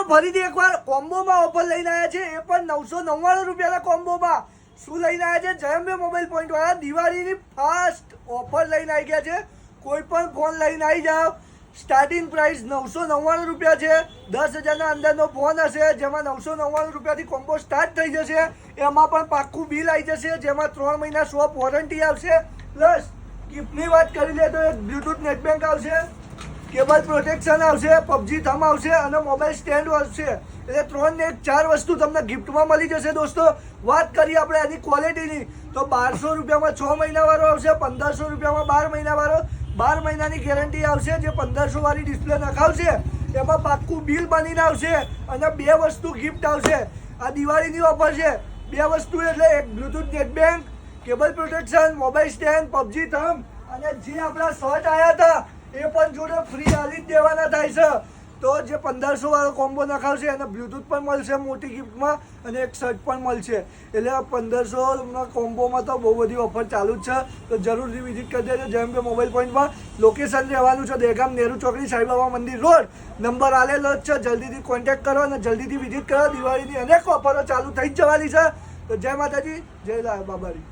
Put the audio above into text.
ફરીથી એકવાર કોમ્બોમાં ઓફર લઈને આવ્યા છે, એ પણ 999 રૂપિયાના કોમ્બોમાં. શું લઈને આવ્યા છે? જયંબે મોબાઈલ પોઈન્ટ વાળા દિવાળીની ફાસ્ટ ઓફર લઈને આવી ગયા છે. કોઈ પણ ફોન લઈને આવી જાઓ, સ્ટાર્ટિંગ પ્રાઇસ 999 રૂપિયા છે. 10,000ના અંદરનો ફોન હશે જેમાં 999 રૂપિયાથી કોમ્બો સ્ટાર્ટ થઈ જશે. એમાં પણ પાક્કું બિલ આવી જશે, જેમાં 3 મહિના શોપ વોરંટી આવશે. પ્લસ ગિફ્ટની વાત કરી લે તો એક બ્લૂટૂથ નેટબેન્ક આવશે, કેબલ પ્રોટેક્શન આવશે, પબજી થમ આવશે અને મોબાઈલ સ્ટેન્ડ આવશે. એટલે 3 ને 4 વસ્તુ તમને ગિફ્ટમાં મળી જશે. દોસ્તો વાત કરીએ આપણે આની ક્વોલિટીની તો 1200 રૂપિયામાં 6 મહિના વાળો આવશે, 1500 રૂપિયામાં 12 મહિના વાળો. 12 મહિનાની ગેરંટી આવશે. જે 1500 વાળી ડિસ્પ્લે નખાવશે એમાં પાક્કું બિલ બનીને આવશે અને 2 વસ્તુ ગિફ્ટ આવશે. આ દિવાળીની ઓફર છે. 2 વસ્તુ એટલે એક Bluetooth neckband, cable protection, mobile stand, PUBG thumb અને જે આપણા શર્ટ આવ્યા હતા એ પણ જોડે ફ્રી આલી જ દેવાના થાય છે. તો જે 1500 વાળો કોમ્બો નખાવશે એને બ્લૂટૂથ પણ મળશે મોટી ગિફ્ટમાં અને એક શર્ટ પણ મળશે. એટલે 1500ના કોમ્બોમાં તો બહુ બધી ઓફર ચાલુ જ છે. તો જરૂરથી વિઝિટ કરી દેજો જયંબે મોબાઈલ પોઈન્ટમાં. લોકેશન રહેવાનું છે દહેગામ નેहरू ચોકડી સાંઈબાબા મંદિર રોડ. નંબર આલેલો જ છે. જલ્દીથી કોન્ટેક્ટ કરો અને જલ્દીથી વિઝિટ કરો. દિવાળીની અનેક ઓફરો ચાલુ થઈ જ જવાની છે. તો જય માતાજી, જય બાબારી.